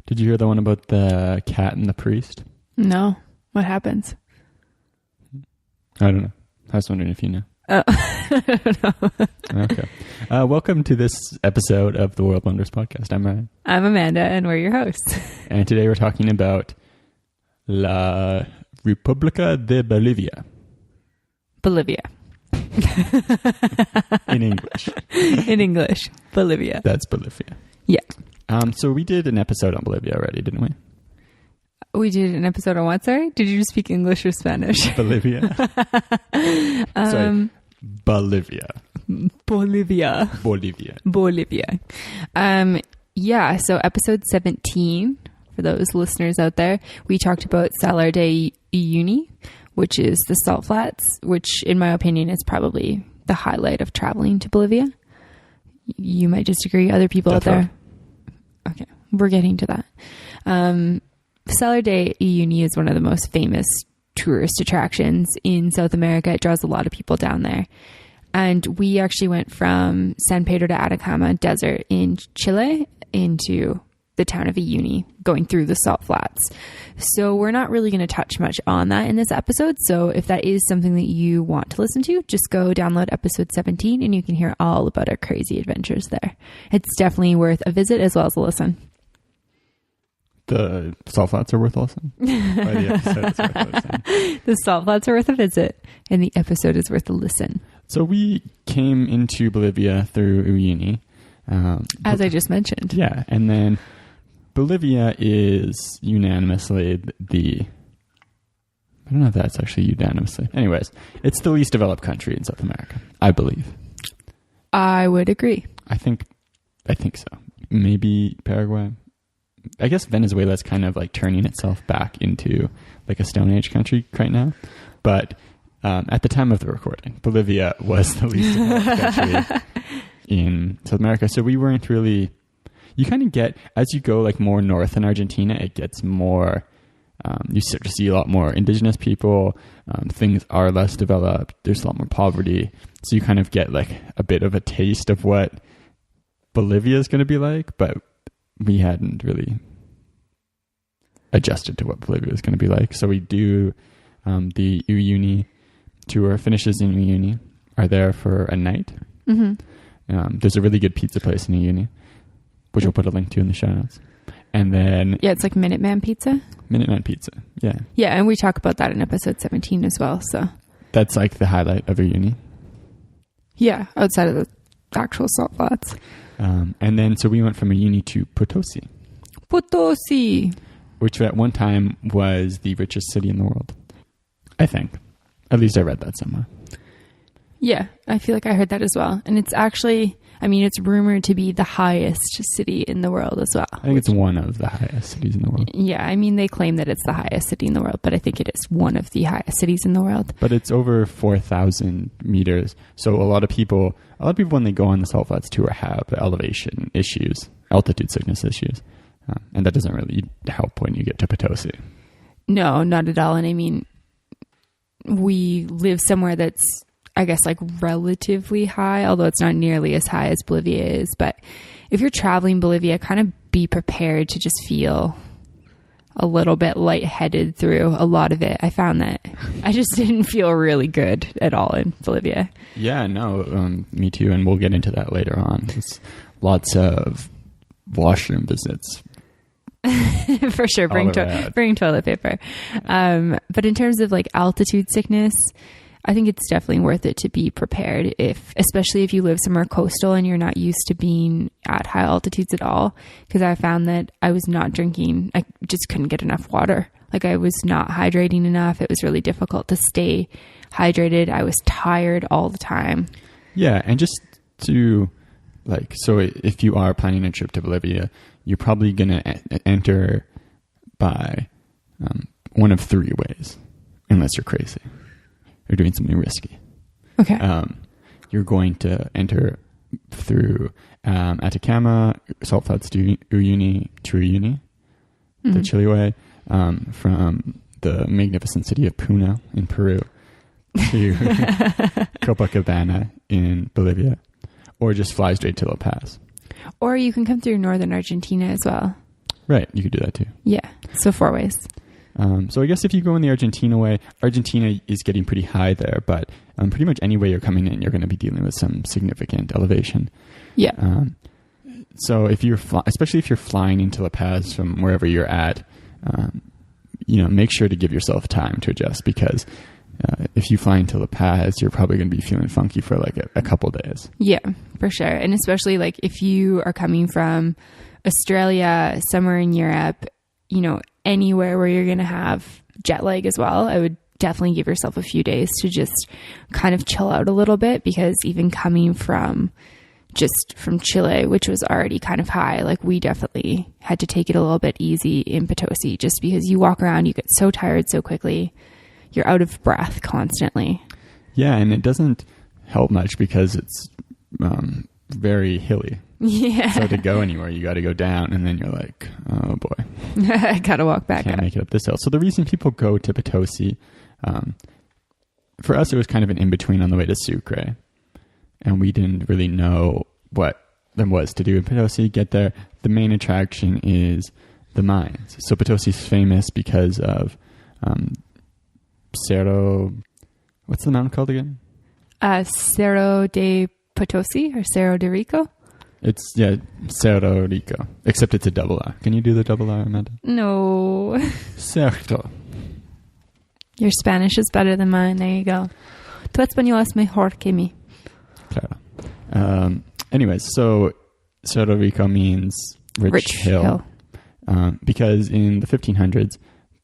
Did you hear the one about the cat and the priest? No. What happens? I don't know. I was wondering if you know. I don't know. Okay. Welcome to this episode of the World Wonders Podcast. I'm Ryan. I'm Amanda, and we're your hosts. And today we're talking about La República de Bolivia. Bolivia. In English. In English. Bolivia. That's Bolivia. Yeah. So we did an episode on Bolivia already, didn't we? We did an episode on what, sorry? Did you just speak English or Spanish? Bolivia. Sorry. Bolivia. Bolivia. Yeah, so episode 17, for those listeners out there, we talked about Salar de Uyuni, which is the salt flats, which in my opinion is probably the highlight of traveling to Bolivia. You might disagree, other people out there. Okay, we're getting to that. Salar de Uyuni is one of the most famous tourist attractions in South America. It draws a lot of people down there. And we actually went from San Pedro de Atacama Desert in Chile into the town of Uyuni, going through the salt flats. So we're not really going to touch much on that in this episode. So if that is something that you want to listen to, just go download episode 17 and you can hear all about our crazy adventures there. It's definitely worth a visit as well as a listen. The salt flats are worth a listen? Or the episode is worth a listen? The salt flats are worth a visit and the episode is worth a listen. So we came into Bolivia through Uyuni. As I just mentioned. Yeah. And then Bolivia is unanimously I don't know if that's actually unanimously. Anyways, it's the least developed country in South America, I believe. I would agree. I think so. Maybe Paraguay. I guess Venezuela is kind of like turning itself back into like a Stone Age country right now. But at the time of the recording, Bolivia was the least developed country in South America. So we weren't really... You kind of get, as you go like more north in Argentina, it gets more... you start to see a lot more indigenous people. Things are less developed. There's a lot more poverty. So you kind of get like a bit of a taste of what Bolivia is going to be like, but we hadn't really adjusted to what Bolivia was going to be like. So we do the Uyuni tour, finishes in Uyuni, are there for a night. Mm-hmm. There's a really good pizza place in Uyuni, which we'll put a link to in the show notes. And then... Yeah, it's like Minuteman Pizza. Minuteman Pizza, yeah. Yeah, and we talk about that in episode 17 as well, so... That's like the highlight of Uyuni. Yeah, outside of the actual salt flats. And then, so we went from Uyuni to Potosi. Which at one time was the richest city in the world. I think. At least I read that somewhere. Yeah, I feel like I heard that as well. And it's actually, it's rumored to be the highest city in the world as well. I think it's one of the highest cities in the world. Yeah, they claim that it's the highest city in the world, but I think it is one of the highest cities in the world. But it's over 4,000 meters. So a lot of people when they go on the salt flats tour have elevation issues, altitude sickness issues. And that doesn't really help when you get to Potosi. No, not at all. And we live somewhere that's, I guess, like relatively high, although it's not nearly as high as Bolivia is. But if you're traveling Bolivia, kind of be prepared to just feel a little bit lightheaded through a lot of it. I found that I just didn't feel really good at all in Bolivia. Yeah, no, me too. And we'll get into that later on. It's lots of washroom visits. For sure. Bring toilet paper. But in terms of like altitude sickness, I think it's definitely worth it to be prepared, especially if you live somewhere coastal and you're not used to being at high altitudes at all. Because I found that I was not drinking, I just couldn't get enough water. Like I was not hydrating enough. It was really difficult to stay hydrated. I was tired all the time. Yeah, and just to so if you are planning a trip to Bolivia, you're probably going to enter by one of three ways, unless you're crazy. You're doing something risky. Okay. You're going to enter through Atacama, salt flats to Uyuni, the Chile way, from the magnificent city of Puno in Peru to Copacabana in Bolivia, or just fly straight to La Paz. Or you can come through northern Argentina as well. Right. You could do that too. Yeah. So 4 ways. So I guess if you go in the Argentina way, Argentina is getting pretty high there, but pretty much any way you're coming in, you're going to be dealing with some significant elevation. Yeah. So if you're, especially if you're flying into La Paz from wherever you're at, make sure to give yourself time to adjust, because if you fly into La Paz, you're probably going to be feeling funky for like a couple days. Yeah, for sure. And especially like if you are coming from Australia, somewhere in Europe, anywhere where you're going to have jet lag as well, I would definitely give yourself a few days to just kind of chill out a little bit, because even coming from Chile, which was already kind of high, like we definitely had to take it a little bit easy in Potosi, just because you walk around, you get so tired so quickly, you're out of breath constantly. Yeah, and it doesn't help much because it's very hilly. Yeah. So to go anywhere, you got to go down, and then you're like, oh boy, I gotta walk back can't up. make it up this hill. So the reason people go to Potosi, for us, it was kind of an in-between on the way to Sucre, and we didn't really know what there was to do in Potosi. Get there, the main attraction is the mines. So Potosi's famous because of Cerro, what's the mountain called again? Cerro de Potosi or Cerro de Rico? It's, Cerro Rico, except it's a double R. Can you do the double R, Amanda? No. Cerro. Your Spanish is better than mine. There you go. Tu español es mejor que mi. Claro. Anyways, so Cerro Rico means rich hill. Because in the 1500s,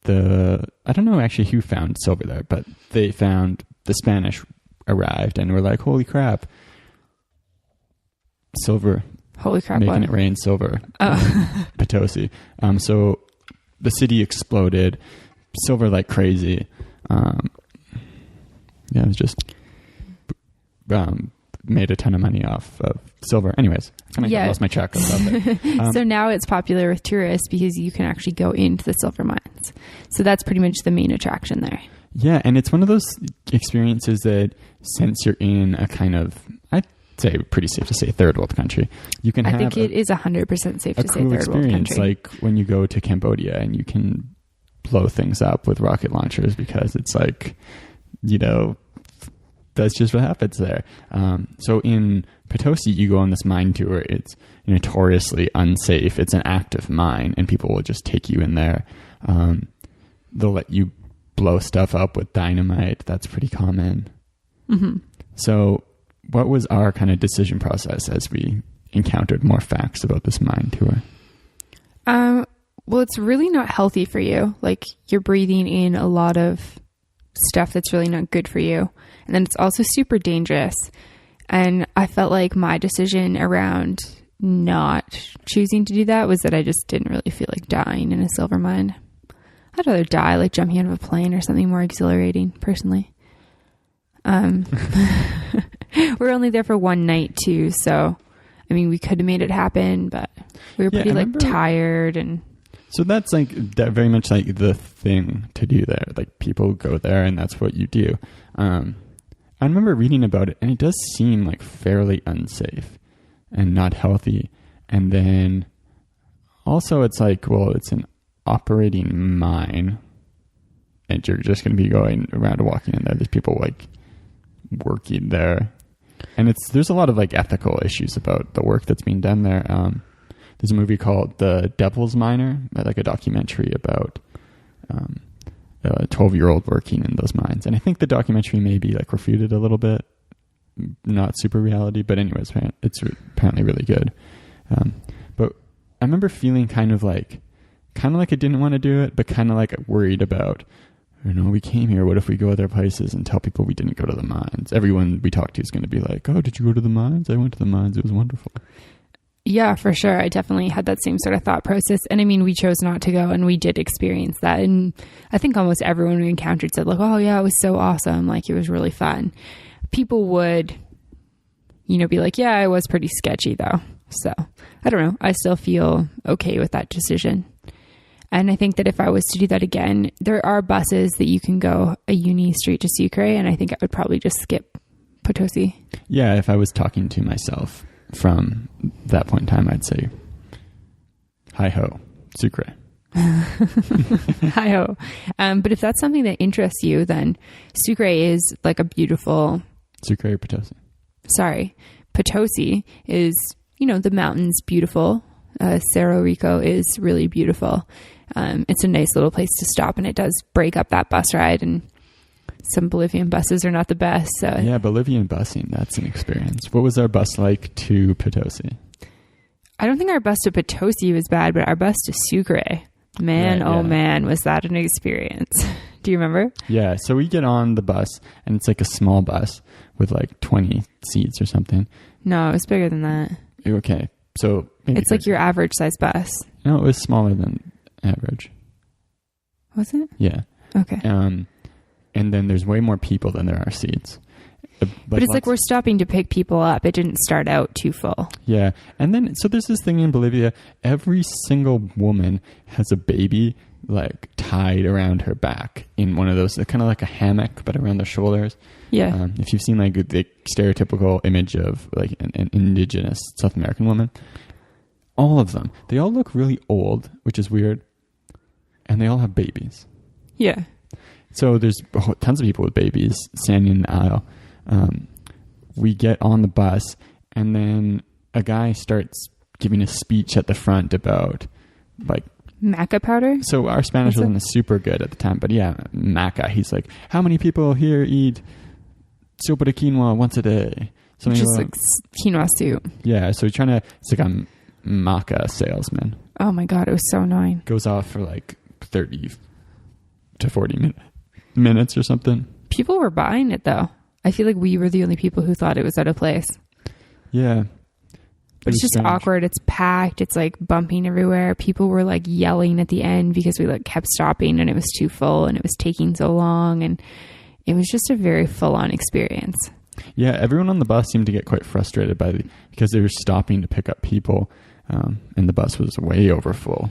I don't know actually who found silver there, but they found the Spanish arrived and were like, holy crap, silver. Holy crap. Making what? it rain silver. Oh. Potosi. So the city exploded, silver like crazy. It was just made a ton of money off of silver. Anyways, I lost my track of that. So now it's popular with tourists because you can actually go into the silver mines. So that's pretty much the main attraction there. Yeah, and it's one of those experiences that since you're in a kind of, I'd say pretty safe to say third world country, you can have I think it is 100% safe to say cool third world country. Like when you go to Cambodia and you can blow things up with rocket launchers, because it's like, that's just what happens there. So in Potosi, you go on this mine tour. It's notoriously unsafe. It's an active mine, and people will just take you in there. They'll let you blow stuff up with dynamite. That's pretty common. Mm-hmm. So what was our kind of decision process as we encountered more facts about this mine tour? Well, it's really not healthy for you. Like, you're breathing in a lot of stuff that's really not good for you. And then it's also super dangerous. And I felt like my decision around not choosing to do that was that I just didn't really feel like dying in a silver mine. I'd rather die like jumping out of a plane or something more exhilarating, personally. We're only there for one night too, so I mean, we could have made it happen, but we were pretty tired. And so that's like that very much like the thing to do there. Like, people go there and that's what you do. I remember reading about it, and it does seem like fairly unsafe and not healthy. And then also it's like, well, it's an operating mine, and you're just going to be going around and walking in there. There's people like working there, and there's a lot of like ethical issues about the work that's being done there. There's a movie called The Devil's Miner, like a documentary about a 12-year-old working in those mines. And I think the documentary may be like refuted a little bit, not super reality, but anyways, it's apparently really good. But I remember feeling kind of like I didn't want to do it, but kind of like worried about, we came here, what if we go other places and tell people we didn't go to the mines? Everyone we talk to is going to be like, oh, did you go to the mines? I went to the mines. It was wonderful. Yeah, for sure. I definitely had that same sort of thought process. And I mean, we chose not to go, and we did experience that. And I think almost everyone we encountered said like, oh yeah, it was so awesome. Like, it was really fun. People would, be like, yeah, it was pretty sketchy though. So I don't know. I still feel okay with that decision. And I think that if I was to do that again, there are buses that you can go a uni straight to Sucre, and I think I would probably just skip Potosi. Yeah, if I was talking to myself from that point in time, I'd say, hi-ho, Sucre. Hi-ho. But if that's something that interests you, then Sucre is like a beautiful... Sucre or Potosi? Sorry. Potosi is, the mountains beautiful. Cerro Rico is really beautiful. It's a nice little place to stop, and it does break up that bus ride, and some Bolivian buses are not the best. So. Yeah, Bolivian busing, that's an experience. What was our bus like to Potosi? I don't think our bus to Potosi was bad, but our bus to Sucre, man, was that an experience. Do you remember? Yeah, so we get on the bus, and it's like a small bus with like 20 seats or something. No, it was bigger than that. Okay, so... It's like your average size bus. No, it was smaller than average. Was it? Yeah. Okay. And then there's way more people than there are seats. But it's like we're stopping to pick people up. It didn't start out too full. Yeah. And then, so there's this thing in Bolivia, every single woman has a baby like tied around her back in one of those, kind of like a hammock, but around their shoulders. Yeah. If you've seen like the stereotypical image of like an indigenous South American woman, all of them, they all look really old, which is weird. And they all have babies. Yeah. So there's tons of people with babies standing in the aisle. We get on the bus, and then a guy starts giving a speech at the front about like maca powder. So our Spanish wasn't super good at the time, but yeah, maca. He's like, how many people here eat sopa de quinoa once a day? Something just like quinoa soup. Yeah, so he's trying to. It's like a maca salesman. Oh my god, it was so annoying. Goes off for like 30 to 40 minutes or something. People were buying it though. I feel like we were the only people who thought it was out of place. Yeah. But it's just strange. Awkward. It's packed. It's like bumping everywhere. People were like yelling at the end because we like kept stopping and it was too full and it was taking so long. And it was just a very full on experience. Yeah. Everyone on the bus seemed to get quite frustrated because they were stopping to pick up people. And the bus was way over full.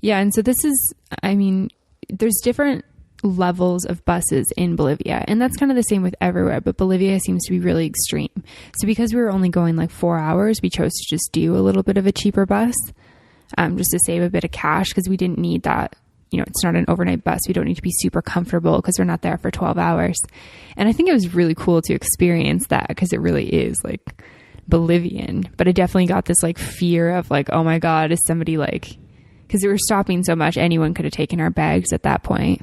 Yeah. And so there's different levels of buses in Bolivia, and that's kind of the same with everywhere, but Bolivia seems to be really extreme. So because we were only going like 4 hours, we chose to just do a little bit of a cheaper bus, just to save a bit of cash, because we didn't need that. It's not an overnight bus. We don't need to be super comfortable because we're not there for 12 hours. And I think it was really cool to experience that because it really is like Bolivian, but I definitely got this like fear of like, oh my God, is somebody like, because we were stopping so much, anyone could have taken our bags at that point.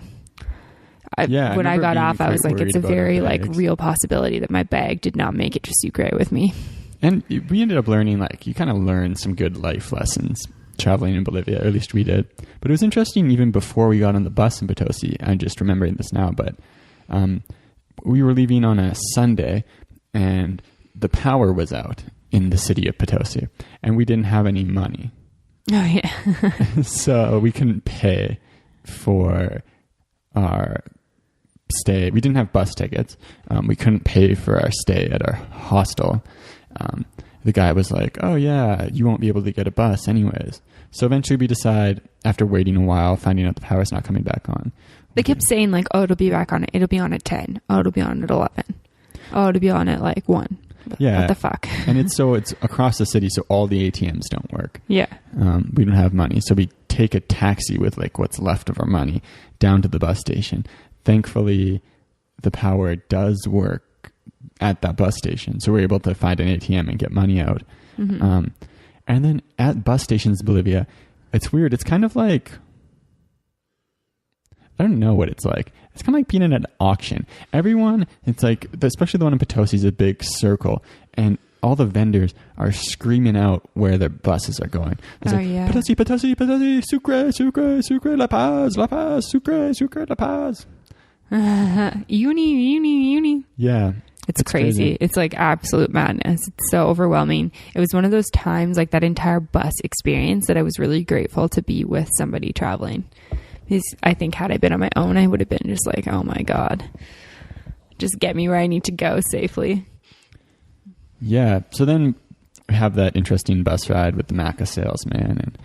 When I got off, I was like, it's a very like real possibility that my bag did not make it to Sucre with me. And we ended up learning, like, you kind of learn some good life lessons traveling in Bolivia, or at least we did. But it was interesting even before we got on the bus in Potosi. I'm just remembering this now, but we were leaving on a Sunday and the power was out in the city of Potosi and we didn't have any money. Oh, yeah. So we couldn't pay for our stay. We didn't have bus tickets. We couldn't pay for our stay at our hostel. The guy was like, oh yeah, you won't be able to get a bus anyways. So eventually we decide, after waiting a while, finding out the power's not coming back on. They kept saying like, oh, it'll be back on. It'll be on at 10. Oh, it'll be on at 11. Oh, it'll be on at like 1. Yeah. What the fuck? And it's across the city, so all the ATMs don't work. Yeah. We don't have money. So we take a taxi with like what's left of our money down to the bus station. Thankfully, the power does work at that bus station. So we're able to find an ATM and get money out. Mm-hmm. And then at bus stations in Bolivia, it's weird. It's kind of like, I don't know what it's like. It's kind of like being at an auction. Everyone, it's like, especially the one in Potosi, is a big circle. And all the vendors are screaming out where their buses are going. It's like, yeah. Potosi, Potosi, Potosi, Sucre, Sucre, Sucre, La Paz, La Paz, Sucre, Sucre, La Paz. Uni. Yeah. It's crazy. It's like absolute madness. It's so overwhelming. It was one of those times, like that entire bus experience, that I was really grateful to be with somebody traveling. Because I think had I been on my own, I would have been just like, oh my God, just get me where I need to go safely. Yeah. So then we have that interesting bus ride with the maca salesman and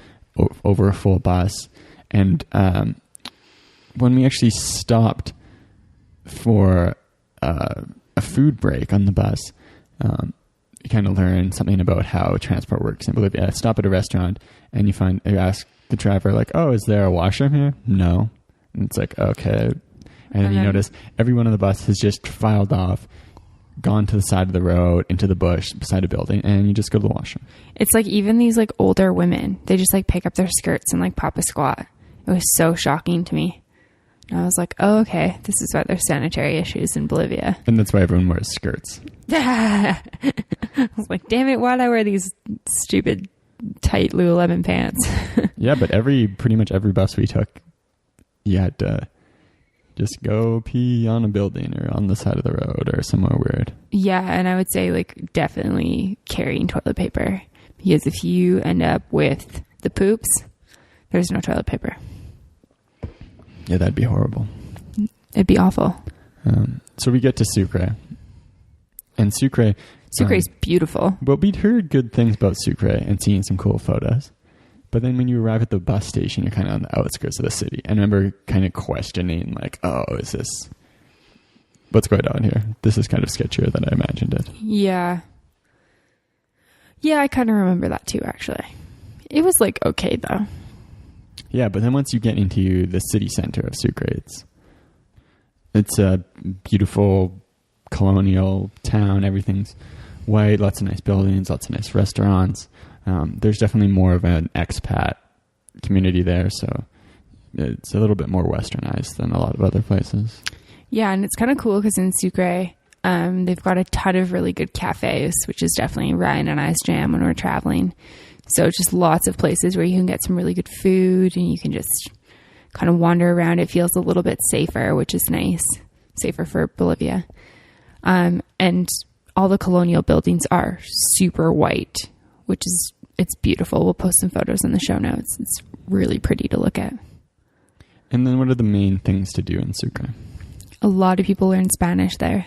over a full bus. And when we actually stopped for a food break on the bus, you kind of learn something about how transport works in Bolivia. Stop at a restaurant and you ask the driver like, oh, is there a washroom here? No. And it's like, okay. And then you notice every one of the buses has just filed off, gone to the side of the road, into the bush beside a building, and you just go to the washroom. It's like even these like older women, they just like pick up their skirts and like pop a squat. It was so shocking to me. And I was like, oh, okay, this is why there's sanitary issues in Bolivia. And that's why everyone wears skirts. I was like, damn it, why'd I wear these stupid tight Lululemon pants? Yeah, but pretty much every bus we took, you had to just go pee on a building or on the side of the road or somewhere weird. Yeah, and I would say like definitely carrying toilet paper, because if you end up with the poops, there's no toilet paper. Yeah, that'd be horrible. It'd be awful. So we get to Sucre. And Sucre is beautiful. Well, we'd heard good things about Sucre and seen some cool photos. But then when you arrive at the bus station, you're kind of on the outskirts of the city. I remember kind of questioning, like, oh, is this... what's going on here? This is kind of sketchier than I imagined it. Yeah. Yeah, I kind of remember that too, actually. It was, like, okay, though. Yeah, but then once you get into the city center of Sucre, it's a beautiful colonial town. Everything's white, lots of nice buildings, lots of nice restaurants. There's definitely more of an expat community there, so it's a little bit more westernized than a lot of other places. Yeah, and it's kind of cool because in Sucre, they've got a ton of really good cafes, which is definitely Ryan and I's jam when we're traveling. So just lots of places where you can get some really good food and you can just kind of wander around. It feels a little bit safer, which is nice. Safer for Bolivia. And all the colonial buildings are super white, which is, it's beautiful. We'll post some photos in the show notes. It's really pretty to look at. And then what are the main things to do in Sucre? A lot of people learn Spanish there.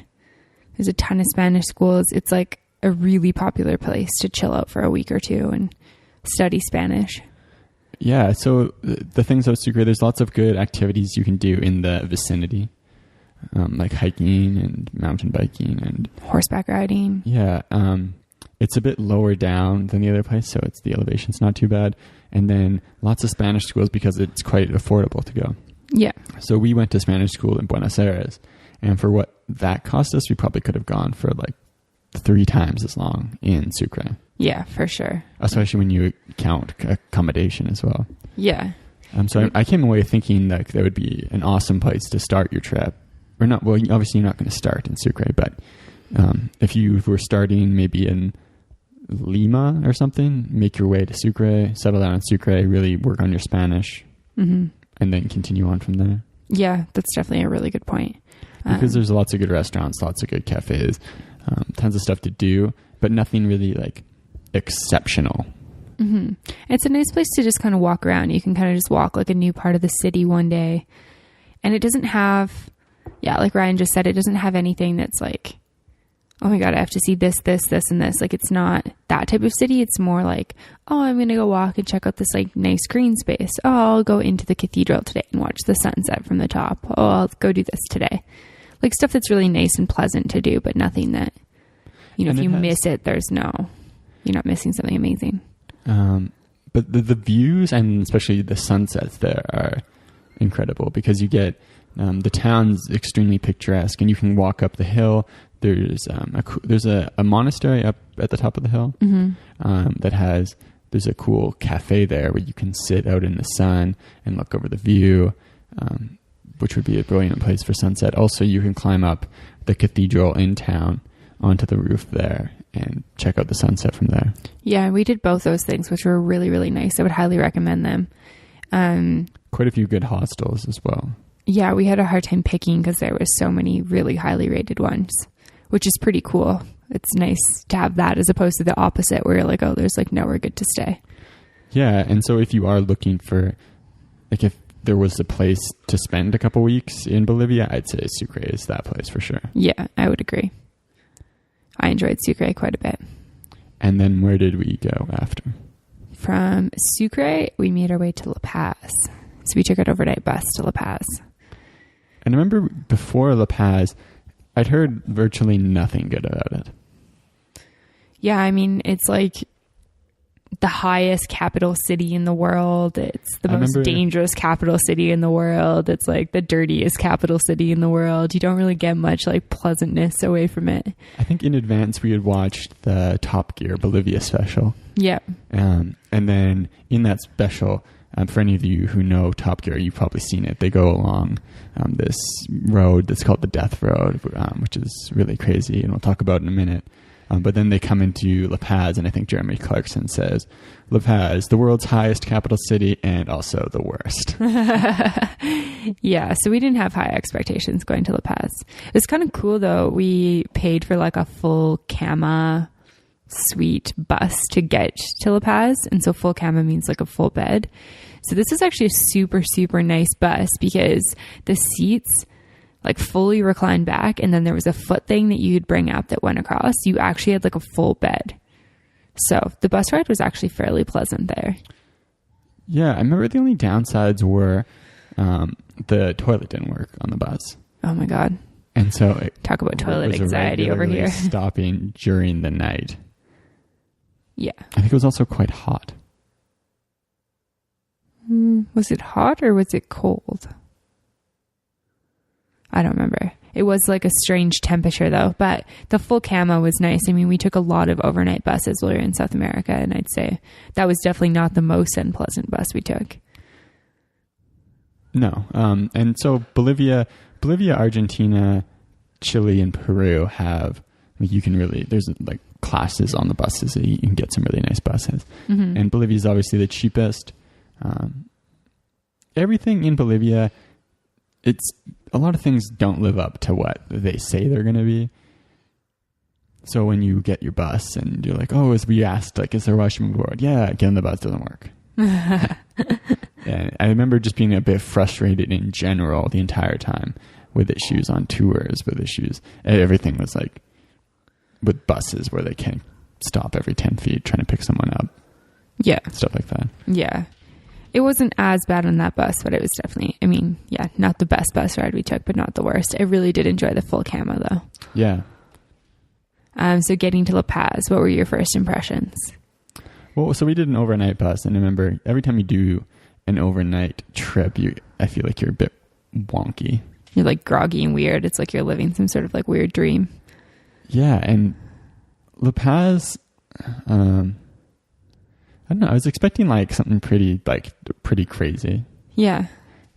There's a ton of Spanish schools. It's like a really popular place to chill out for a week or two and study Spanish. Yeah, so the things about Sucre, there's lots of good activities you can do in the vicinity, like hiking and mountain biking and horseback riding. Yeah, it's a bit lower down than the other place, so the elevation's not too bad. And then lots of Spanish schools because it's quite affordable to go. Yeah. So we went to Spanish school in Buenos Aires, and for what that cost us, we probably could have gone for like 3 times as long in Sucre. Yeah, for sure. Especially when you count accommodation as well. Yeah. So I came away thinking that that would be an awesome place to start your trip. Or not, well, obviously you're not going to start in Sucre, but if you were starting maybe in Lima or something, make your way to Sucre, settle down in Sucre, really work on your Spanish, and then continue on from there. Yeah, that's definitely a really good point. Because there's lots of good restaurants, lots of good cafes, tons of stuff to do, but nothing really like exceptional. Mm-hmm. It's a nice place to just kind of walk around. You can kind of just walk like a new part of the city one day. And it doesn't have, like Ryan just said, it doesn't have anything that's like, oh my God, I have to see this, this, this, and this. Like, it's not that type of city. It's more like, oh, I'm going to go walk and check out this like nice green space. Oh, I'll go into the cathedral today and watch the sunset from the top. Oh, I'll go do this today. Like stuff that's really nice and pleasant to do, but nothing that, if you miss it, you're not missing something amazing. But the views and especially the sunsets there are incredible because you get, the town's extremely picturesque and you can walk up the hill. There's a monastery up at the top of the hill there's a cool cafe there where you can sit out in the sun and look over the view, which would be a brilliant place for sunset. Also, you can climb up the cathedral in town onto the roof there and check out the sunset from there. Yeah, we did both those things, which were really, really nice. I would highly recommend them. Quite a few good hostels as well. Yeah, we had a hard time picking because there was so many really highly rated ones, which is pretty cool. It's nice to have that as opposed to the opposite where you're like, oh, there's like nowhere good to stay. Yeah, and so if you are looking for, like if there was a place to spend a couple weeks in Bolivia, I'd say Sucre is that place for sure. Yeah, I would agree. I enjoyed Sucre quite a bit. And then where did we go after? From Sucre, we made our way to La Paz. So we took an overnight bus to La Paz. And I remember before La Paz, I'd heard virtually nothing good about it. Yeah, I mean, it's like the highest capital city in the world. It's the most dangerous capital city in the world. It's like the dirtiest capital city in the world. You don't really get much like pleasantness away from it. I think in advance we had watched the Top Gear Bolivia special. Yeah. And then in that special, for any of you who know Top Gear, you've probably seen it. They go along this road that's called the Death Road, which is really crazy, and we'll talk about in a minute. But then they come into La Paz, and I think Jeremy Clarkson says, La Paz, the world's highest capital city and also the worst. Yeah, so we didn't have high expectations going to La Paz. It was kind of cool, though. We paid for like a full cama suite bus to get to La Paz. And so full cama means like a full bed. So this is actually a super, super nice bus because the seats like fully reclined back, and then there was a foot thing that you'd bring up that went across. You actually had like a full bed. So the bus ride was actually fairly pleasant there. Yeah, I remember the only downsides were the toilet didn't work on the bus. Oh my God. And so talk about toilet anxiety over here. Stopping during the night. Yeah. I think it was also quite hot. Was it hot or was it cold? I don't remember. It was like a strange temperature though, but the full camo was nice. I mean, we took a lot of overnight buses while we were in South America, and I'd say that was definitely not the most unpleasant bus we took. No. And so Bolivia, Argentina, Chile, and Peru have, you can really, there's like classes on the buses that you can get some really nice buses. Mm-hmm. And Bolivia is obviously the cheapest. Everything in Bolivia, a lot of things don't live up to what they say they're going to be. So when you get your bus and you're like, oh, as we asked, like, is there a washroom board? Yeah, getting on the bus doesn't work. And I remember just being a bit frustrated in general the entire time with issues on tours, with issues. Everything was like with buses where they can't stop every 10 feet trying to pick someone up. Yeah. Stuff like that. Yeah. It wasn't as bad on that bus, but it was definitely, I mean, yeah, not the best bus ride we took, but not the worst. I really did enjoy the full camo though. Yeah. So getting to La Paz, what were your first impressions? Well, so we did an overnight bus, and I remember every time you do an overnight trip, I feel like you're a bit wonky. You're like groggy and weird. It's like you're living some sort of like weird dream. Yeah, and La Paz, I don't know. I was expecting like something pretty crazy. Yeah.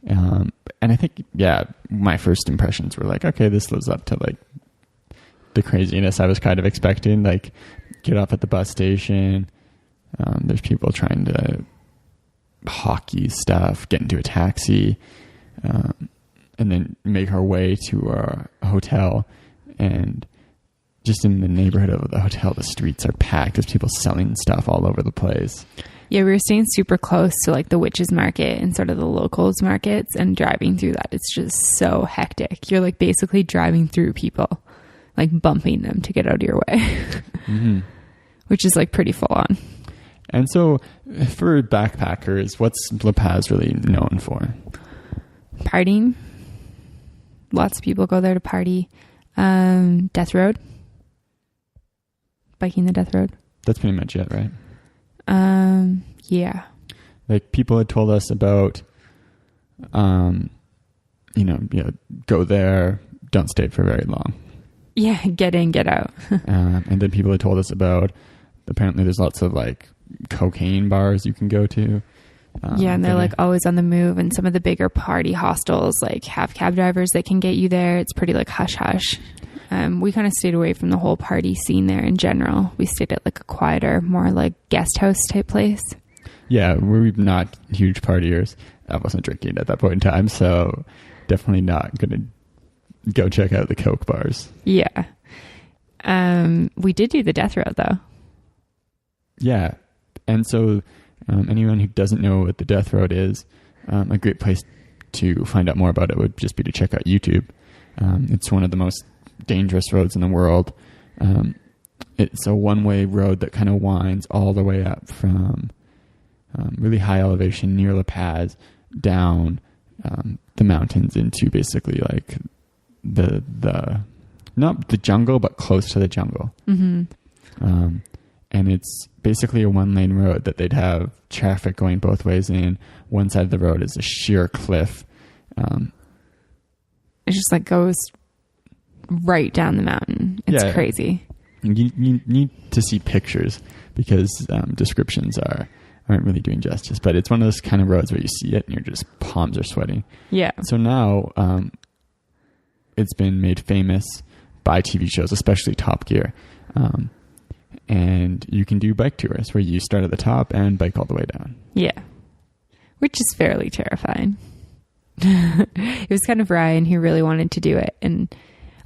And I think, yeah, my first impressions were like, okay, this lives up to like the craziness I was kind of expecting. Like, get off at the bus station. There's people trying to hockey stuff, get into a taxi, and then make our way to our hotel. And just in the neighborhood of the hotel, the streets are packed. There's people selling stuff all over the place. Yeah, we were staying super close to like the witches market and sort of the locals markets, and driving through that, it's just so hectic. You're like basically driving through people, like bumping them to get out of your way, mm-hmm. which is like pretty full on. And so for backpackers, what's La Paz really known for? Partying. Lots of people go there to party. Death Road. Biking the Death Road. That's pretty much it, right? Yeah. Like people had told us about, go there, don't stay for very long. Yeah, get in, get out. And then people had told us about, apparently there's lots of like cocaine bars you can go to. Yeah, and they're like always on the move, and some of the bigger party hostels like have cab drivers that can get you there. It's pretty like hush hush. We kind of stayed away from the whole party scene there in general. We stayed at like a quieter, more like guest house type place. Yeah, we're not huge partiers. I wasn't drinking at that point in time, so definitely not going to go check out the Coke bars. Yeah. We did do the Death Road though. Yeah. And so anyone who doesn't know what the Death Road is, a great place to find out more about it would just be to check out YouTube. It's one of the most dangerous roads in the world. It's a one-way road that kind of winds all the way up from really high elevation near La Paz down the mountains into basically like the not the jungle, but close to the jungle. Mm-hmm. and it's basically a 1-lane road that they'd have traffic going both ways in. One side of the road is a sheer cliff. It just like goes right down the mountain. It's crazy. You need to see pictures because descriptions aren't really doing justice. But it's one of those kind of roads where you see it and your just palms are sweating. Yeah. So now it's been made famous by TV shows, especially Top Gear. And you can do bike tours where you start at the top and bike all the way down. Yeah. Which is fairly terrifying. It was kind of Ryan who really wanted to do it, and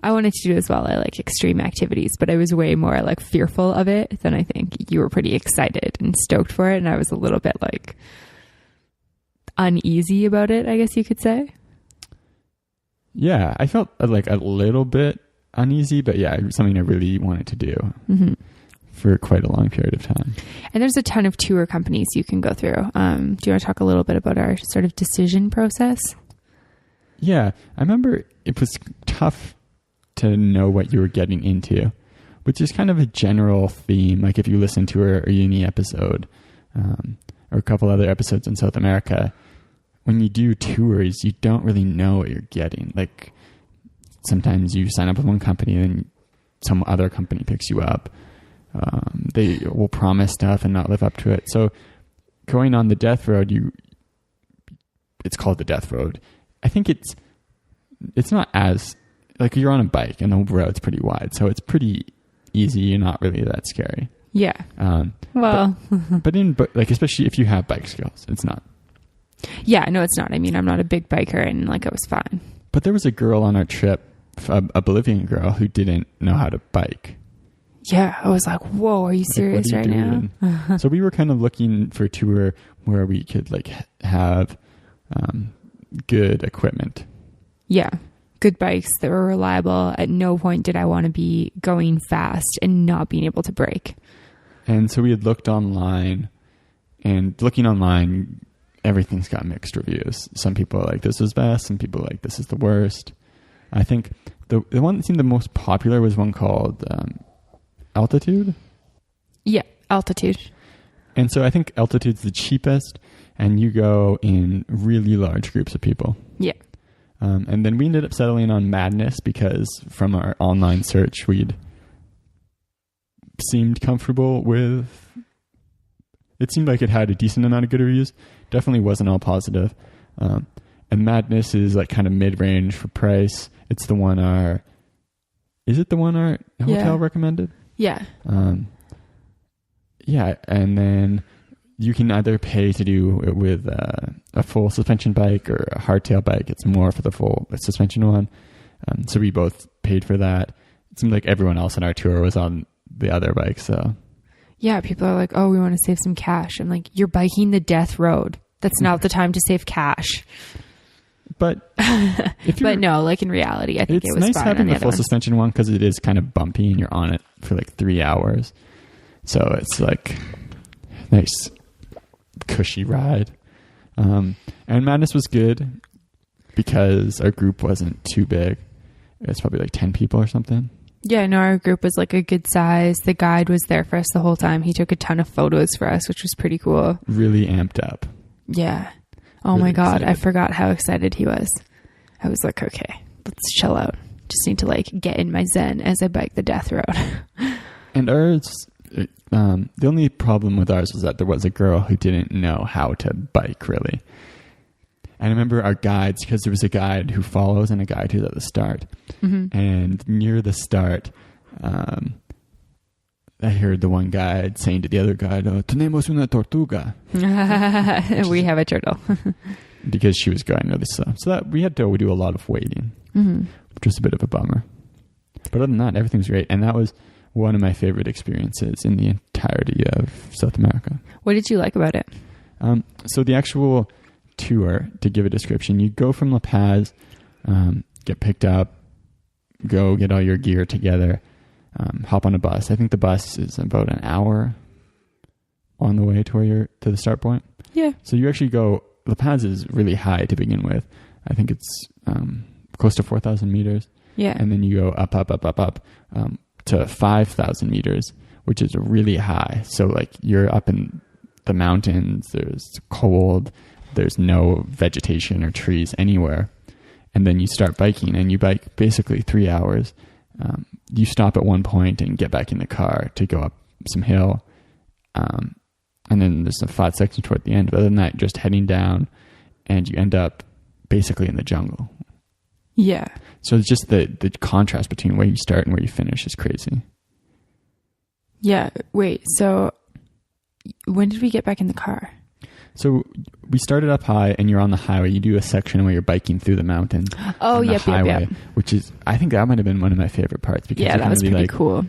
I wanted to do it as well. I like extreme activities, but I was way more like fearful of it than I think you were. Pretty excited and stoked for it, and I was a little bit like uneasy about it, I guess you could say. Yeah, I felt like a little bit uneasy, but yeah, something I really wanted to do for quite a long period of time. And there's a ton of tour companies you can go through. Do you want to talk a little bit about our sort of decision process? Yeah, I remember it was tough to know what you were getting into, which is kind of a general theme. Like if you listen to our uni episode or a couple other episodes in South America, when you do tours, you don't really know what you're getting. Like sometimes you sign up with one company and some other company picks you up. They will promise stuff and not live up to it. So going on the death road, it's called the death road. I think it's not as like you're on a bike and the road's pretty wide, so it's pretty easy. You're not really that scary. Yeah. But like especially if you have bike skills, it's not. Yeah, no, it's not. I mean, I'm not a big biker, and like I was fine. But there was a girl on our trip, a Bolivian girl who didn't know how to bike. Yeah, I was like, whoa, are you serious right now? So we were kind of looking for a tour where we could like have good equipment. Yeah, good bikes that were reliable. At no point did I want to be going fast and not being able to brake. And so we had looked online, and looking online, everything's got mixed reviews. Some people are like, this is best. Some people are like, this is the worst. I think the one that seemed the most popular was one called Altitude. Yeah, Altitude. And so I think Altitude's the cheapest, and you go in really large groups of people. Yeah. And then we ended up settling on Madness because from our online search, we'd seemed comfortable with. It seemed like it had a decent amount of good reviews. Definitely wasn't all positive. And Madness is like kind of mid-range for price. It's the one is it the one our hotel recommended? Yeah. Yeah, and then you can either pay to do it with a full suspension bike or a hardtail bike. It's more for the full suspension one. So we both paid for that. It seemed like everyone else on our tour was on the other bike, so... Yeah, people are like, oh, we want to save some cash. I'm like, you're biking the death road. That's not the time to save cash. But but no, like in reality, I think it was nice fine having on the full suspension one because it is kind of bumpy and you're on it for like 3 hours. So it's like nice, cushy ride. And Madness was good because our group wasn't too big. It's probably like 10 people or something. Yeah, no, our group was like a good size. The guide was there for us the whole time. He took a ton of photos for us, which was pretty cool. Really amped up. Yeah. Oh really my God. Excited. I forgot how excited he was. I was like, okay, let's chill out. Just need to like get in my zen as I bike the death road. And ours, the only problem with ours was that there was a girl who didn't know how to bike really. And I remember our guides, because there was a guide who follows and a guide who's at the start. Mm-hmm. And near the start, I heard the one guide saying to the other guide, oh, tenemos una tortuga. We have a turtle. Because she was going really slow. So that we had to do a lot of waiting, which was a bit of a bummer. But other than that, everything's great. And that was one of my favorite experiences in the entirety of South America. What did you like about it? So the actual tour, to give a description, you go from La Paz, get picked up, go get all your gear together, hop on a bus. I think the bus is about an hour on the way to the start point. Yeah. So you actually go, La Paz is really high to begin with. I think it's close to 4,000 meters. Yeah. And then you go up to 5,000 meters, which is really high. So like you're up in the mountains, there's cold, there's no vegetation or trees anywhere. And then you start biking, and you bike basically 3 hours. You stop at one point and get back in the car to go up some hill. And then there's a flat section toward the end. But other than that, just heading down, and you end up basically in the jungle. Yeah. So it's just the contrast between where you start and where you finish is crazy. Yeah. Wait, so when did we get back in the car? So we started up high, and you're on the highway. You do a section where you're biking through the mountain. Oh, yep. Which is, I think that might have been one of my favorite parts. Because that was pretty cool.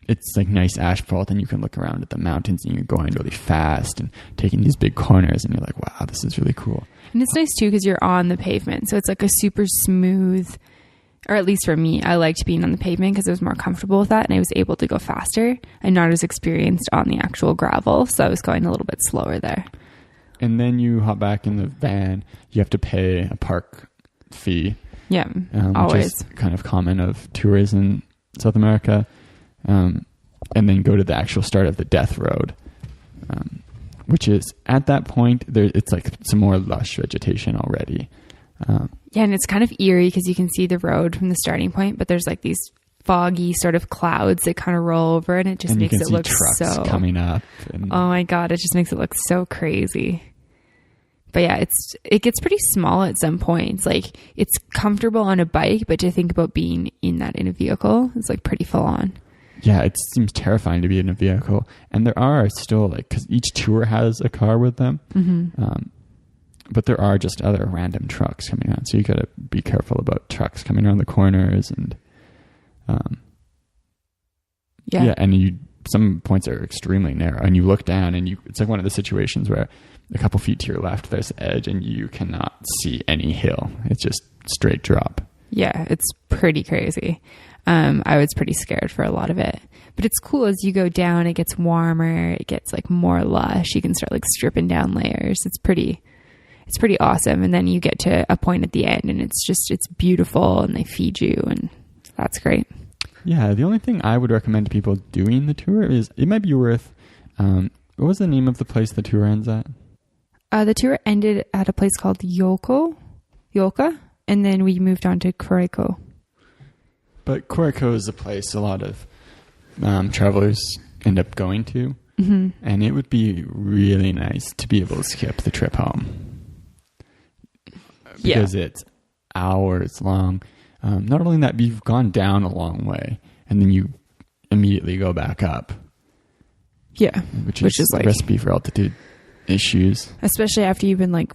It's like nice asphalt, and you can look around at the mountains, and you're going really fast and taking these big corners, and you're like, wow, this is really cool. And it's nice too because you're on the pavement, so it's like a super smooth, or at least for me, I liked being on the pavement because I was more comfortable with that, and I was able to go faster and not as experienced on the actual gravel, so I was going a little bit slower there. And then you hop back in the van. You have to pay a park fee. Yeah, Which always. is kind of common of tours in South America. And then go to the actual start of the death road, which is at that point it's like some more lush vegetation already. And it's kind of eerie because you can see the road from the starting point, but there's like these foggy sort of clouds that kind of roll over, and it just makes it look so coming up. Oh my god, it just makes it look so crazy. But yeah, it gets pretty small at some points. Like it's comfortable on a bike, but to think about being in a vehicle is like pretty full on. Yeah, it seems terrifying to be in a vehicle. And there are still, like, because each tour has a car with them. Mm-hmm. But there are just other random trucks coming out. So you got to be careful about trucks coming around the corners. And and some points are extremely narrow. And you look down, and it's like one of the situations where a couple feet to your left, there's the edge, and you cannot see any hill. It's just straight drop. Yeah, it's pretty crazy. I was pretty scared for a lot of it, but it's cool as you go down, it gets warmer, it gets like more lush. You can start like stripping down layers. It's pretty awesome. And then you get to a point at the end, and it's beautiful, and they feed you, and that's great. Yeah. The only thing I would recommend to people doing the tour is it might be worth, what was the name of the place the tour ends at? The tour ended at a place called Yolka, and then we moved on to Corico. But Corico is a place a lot of travelers end up going to. Mm-hmm. And it would be really nice to be able to skip the trip home. Because it's hours long. Not only that, you've gone down a long way, and then you immediately go back up. Yeah. Which is like a recipe for altitude issues. Especially after you've been like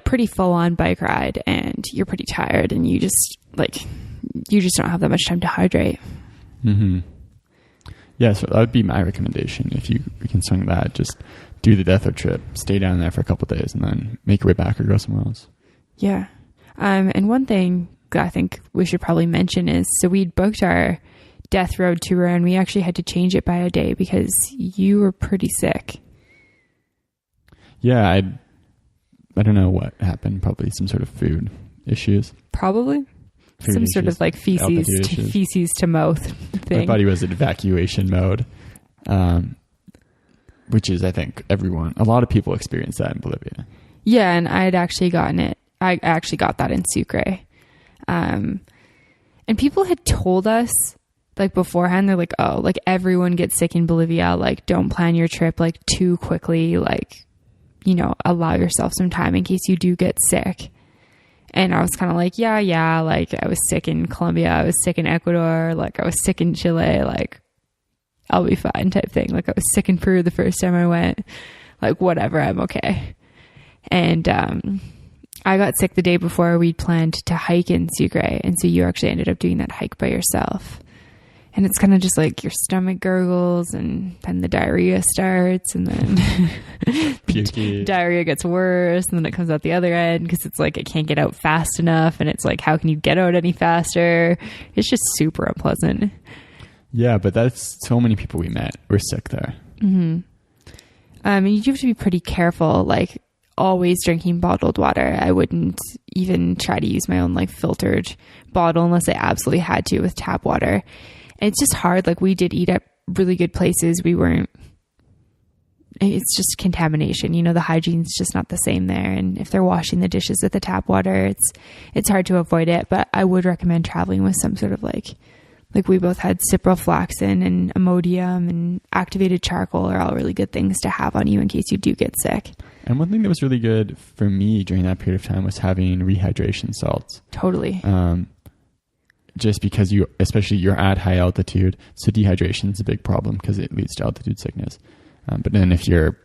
pretty full on bike ride, and you're pretty tired, and you just don't have that much time to hydrate. Mm-hmm. Yeah, so that would be my recommendation. If you can swing that, just do the death road trip, stay down there for a couple of days, and then make your way back or go somewhere else. Yeah. And one thing I think we should probably mention is, so we'd booked our death road tour, and we actually had to change it by a day because you were pretty sick. Yeah, I don't know what happened. Probably some sort of food issues. Probably. Some sort of like feces to mouth thing. My body was in evacuation mode, which is, I think, a lot of people experience that in Bolivia. Yeah, and I actually got that in Sucre. And people had told us like beforehand, they're like, oh, like everyone gets sick in Bolivia. Like don't plan your trip like too quickly. Like, allow yourself some time in case you do get sick. And I was kind of like, yeah, like I was sick in Colombia, I was sick in Ecuador, like I was sick in Chile, like I'll be fine type thing. Like I was sick in Peru the first time I went, like whatever, I'm okay. And I got sick the day before we'd planned to hike in Sucre, and so you actually ended up doing that hike by yourself. And it's kind of just like your stomach gurgles, and then the diarrhea starts, and then diarrhea gets worse, and then it comes out the other end because it's like it can't get out fast enough, and it's like, how can you get out any faster? It's just super unpleasant. Yeah, but that's so many people we met were sick there. Mm-hmm. You have to be pretty careful, like always drinking bottled water. I wouldn't even try to use my own like filtered bottle unless I absolutely had to with tap water. And it's just hard. Like we did eat at really good places. It's just contamination. The hygiene's just not the same there. And if they're washing the dishes with the tap water, it's hard to avoid it. But I would recommend traveling with some sort of like we both had ciprofloxacin and Imodium and activated charcoal are all really good things to have on you in case you do get sick. And one thing that was really good for me during that period of time was having rehydration salts. Totally. Just because especially you're at high altitude, so dehydration is a big problem because it leads to altitude sickness. But then if you're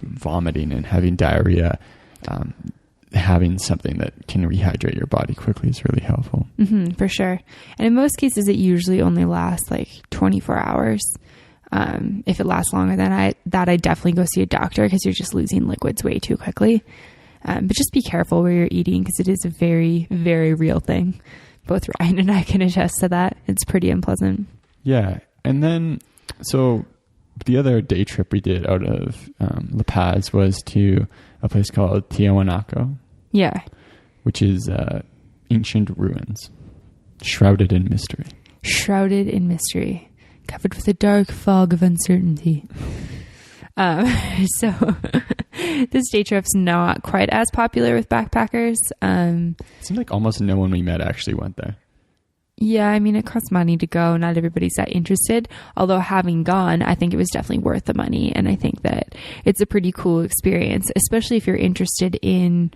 vomiting and having diarrhea, having something that can rehydrate your body quickly is really helpful. Mm-hmm, for sure. And in most cases, it usually only lasts like 24 hours. If it lasts longer than that, I definitely go see a doctor because you're just losing liquids way too quickly. But just be careful where you're eating because it is a very, very real thing. Both Ryan and I can attest to that. It's pretty unpleasant. Yeah. And then, so the other day trip we did out of La Paz was to a place called Tiahuanaco. Yeah. Which is ancient ruins, shrouded in mystery. Shrouded in mystery. Covered with a dark fog of uncertainty. So this day trip's not quite as popular with backpackers. It seemed like almost no one we met actually went there. Yeah, I mean, it costs money to go. Not everybody's that interested. Although having gone, I think it was definitely worth the money. And I think that it's a pretty cool experience, especially if you're interested in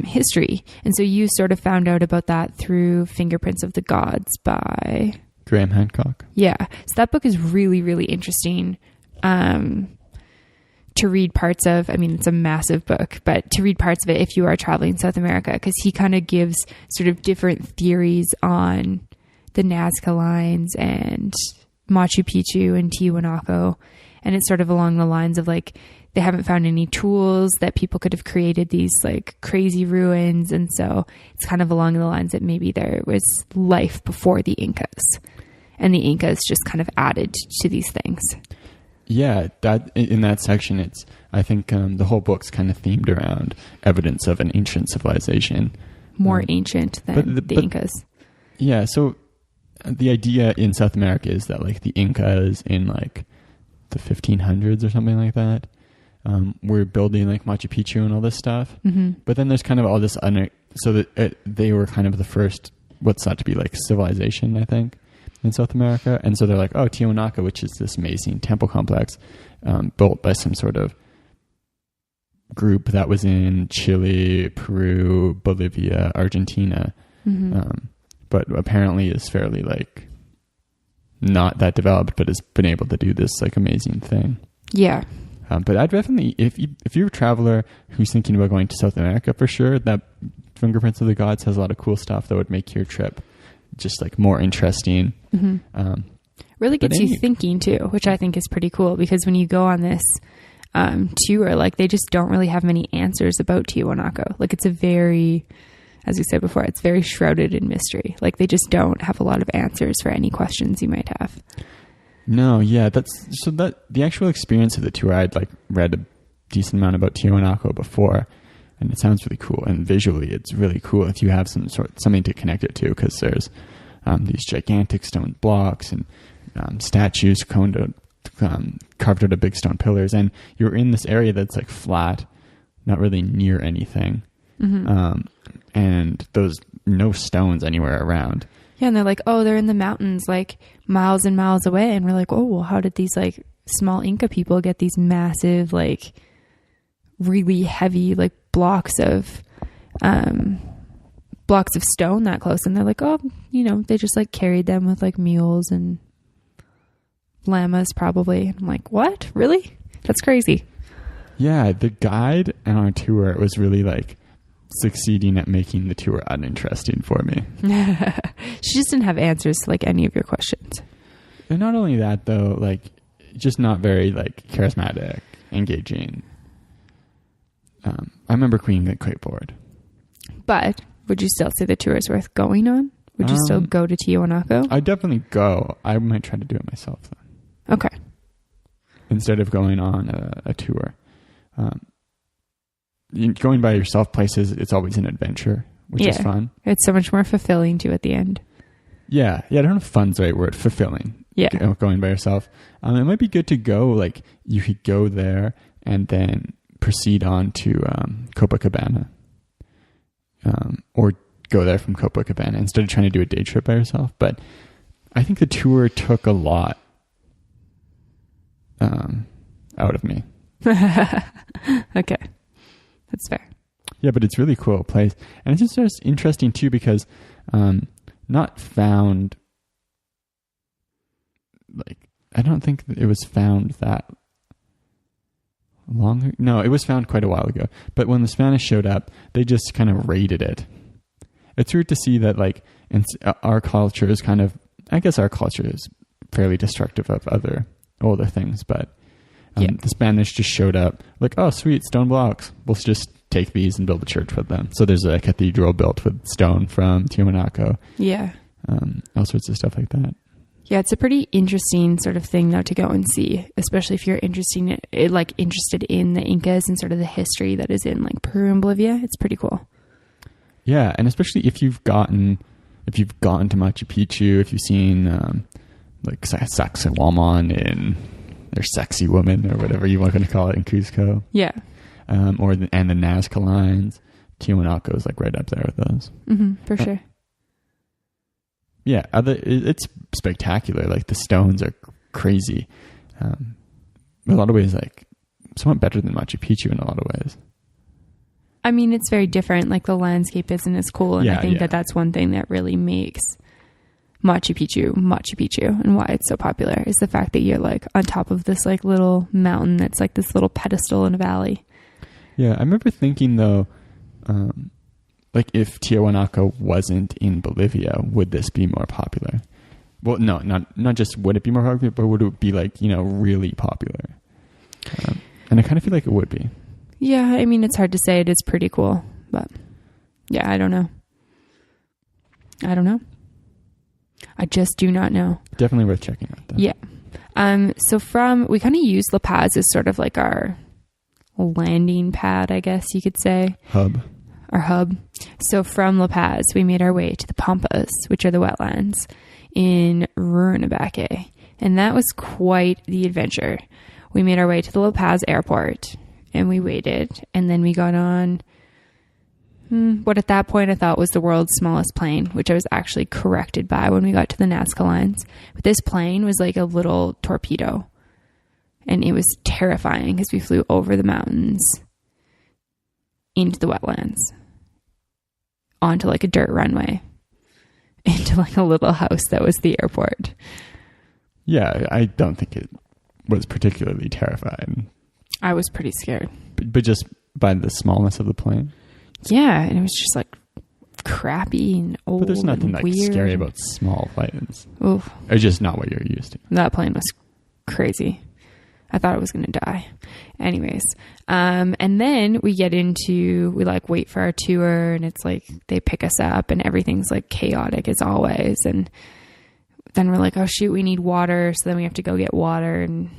history. And so you sort of found out about that through Fingerprints of the Gods by Graham Hancock. Yeah. So that book is really, really interesting to read parts of. I mean, it's a massive book, but to read parts of it if you are traveling South America, because he kind of gives sort of different theories on the Nazca lines and Machu Picchu and Tiwanaku. And it's sort of along the lines of like, they haven't found any tools that people could have created these like crazy ruins. And so it's kind of along the lines that maybe there was life before the Incas, and the Incas just kind of added to these things. Yeah, that in that section, I think the whole book's kind of themed around evidence of an ancient civilization. More ancient than the Incas. Yeah, so the idea in South America is that like the Incas in like the 1500s or something like that, were building like Machu Picchu and all this stuff. Mm-hmm. But then there's kind of all this so that they were kind of the first what's thought to be like civilization, I think, in South America. And so they're like, oh, Tiwanaku, which is this amazing temple complex built by some sort of group that was in Chile, Peru, Bolivia, Argentina, but apparently is fairly like not that developed, but has been able to do this like amazing thing. Yeah. But I'd definitely, if you're a traveler who's thinking about going to South America, for sure, that Fingerprints of the Gods has a lot of cool stuff that would make your trip just like more interesting. Mm-hmm. Really gets you thinking too, which I think is pretty cool, because when you go on this tour, like they just don't really have many answers about Tiwanaku. Like it's a very, as we said before, it's very shrouded in mystery. Like they just don't have a lot of answers for any questions you might have. No, yeah, the actual experience of the tour, I'd like read a decent amount about Tiahuanaco before, and it sounds really cool. And visually, it's really cool if you have something to connect it to, because there's these gigantic stone blocks and statues carved out of big stone pillars, and you're in this area that's like flat, not really near anything, and there's no stones anywhere around. Yeah, and they're like, oh, they're in the mountains, like miles and miles away. And we're like, oh, well, how did these like small Inca people get these massive, like really heavy, like blocks of stone that close? And they're like, oh, they just like carried them with like mules and llamas probably. I'm like, what? Really? That's crazy. Yeah, the guide on our tour was really like succeeding at making the tour uninteresting for me. She just didn't have answers to like any of your questions. And not only that though, like just not very like charismatic, engaging. I remember being quite bored. But would you still say the tour is worth going on? Would you still go to Tiahuanaco? I'd definitely go. I might try to do it myself then. Okay. Instead of going on a tour. Going by yourself places, it's always an adventure, which is fun. It's so much more fulfilling too at the end. Yeah. I don't know if fun's the right word. Fulfilling. Yeah. Going by yourself. It might be good to go, like, you could go there and then proceed on to Copacabana. Or go there from Copacabana instead of trying to do a day trip by yourself. But I think the tour took a lot out of me. Okay. That's fair. Yeah, but it's really cool place. And it's just interesting too because not found, like, I don't think it was found that long. No, it was found quite a while ago. But when the Spanish showed up, they just kind of raided it. It's weird to see that, like, our culture is kind of, I guess our culture is fairly destructive of other older things, but the Spanish just showed up like, oh, sweet, stone blocks. We'll just take these and build a church with them. So there's a cathedral built with stone from Tiahuanaco. Yeah. All sorts of stuff like that. Yeah, it's a pretty interesting sort of thing now to go and see, especially if you're interested in the Incas and sort of the history that is in like Peru and Bolivia. It's pretty cool. Yeah, and especially if you've gotten to Machu Picchu, if you've seen like Sacsayhuaman and their sexy woman or whatever you want to call it in Cusco. Yeah. And the Nazca lines, Tiwanaku is like right up there with those. For sure. Yeah, it's spectacular. Like the stones are crazy. In a lot of ways, like somewhat better than Machu Picchu in a lot of ways. I mean, it's very different. Like the landscape isn't as cool, and I think that's one thing that really makes Machu Picchu, and why it's so popular is the fact that you're like on top of this like little mountain that's like this little pedestal in a valley. Yeah, I remember thinking though, like if Tiahuanaco wasn't in Bolivia, would this be more popular? Well, no, not just would it be more popular, but would it be like, really popular? And I kind of feel like it would be. Yeah, I mean, it's hard to say. It is pretty cool, but yeah, I don't know. I just do not know. Definitely worth checking out though. Yeah. So we kind of use La Paz as sort of like our landing pad, I guess you could say. Our hub. So from La Paz, we made our way to the Pampas, which are the wetlands in Rurrenabaque. And that was quite the adventure. We made our way to the La Paz airport and we waited. And then we got on what at that point I thought was the world's smallest plane, which I was actually corrected by when we got to the Nazca lines. But this plane was like a little torpedo. And it was terrifying because we flew over the mountains into the wetlands, onto like a dirt runway, into like a little house that was the airport. Yeah, I don't think it was particularly terrifying. I was pretty scared. But just by the smallness of the plane? Yeah, and it was just like crappy and old. But there's nothing like weird. Scary about small planes. Oof. It's just not what you're used to. That plane was crazy. I thought I was going to die. Anyways. And then we like wait for our tour and it's like they pick us up and everything's like chaotic as always. And then we're like, oh shoot, we need water. So then we have to go get water. And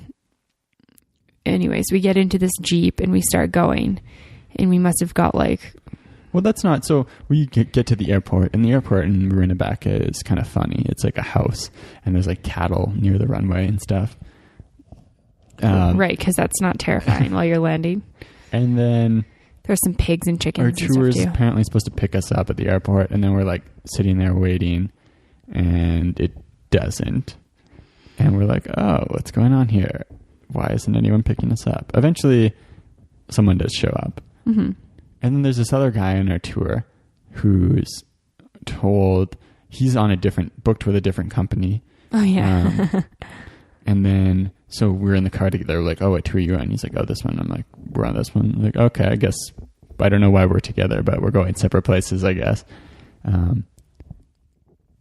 anyways, we get into this Jeep and we start going and we must have got like... Well, that's not... So we get to the airport and the airport in Rurrenabaque is kind of funny. It's like a house and there's like cattle near the runway and stuff. Right, because that's not terrifying while you're landing. And then there's some pigs and chickens. Our tour is apparently supposed to pick us up at the airport, and then we're like sitting there waiting, and it doesn't. And we're like, oh, what's going on here? Why isn't anyone picking us up? Eventually, someone does show up. Mm-hmm. And then there's this other guy on our tour who's told he's booked with a different company. Oh, yeah. And then, so we're in the car together. We're like, oh, what tour are you on? He's like, oh, this one. I'm like, we're on this one. I'm like, okay, I guess. I don't know why we're together, but we're going separate places, I guess. And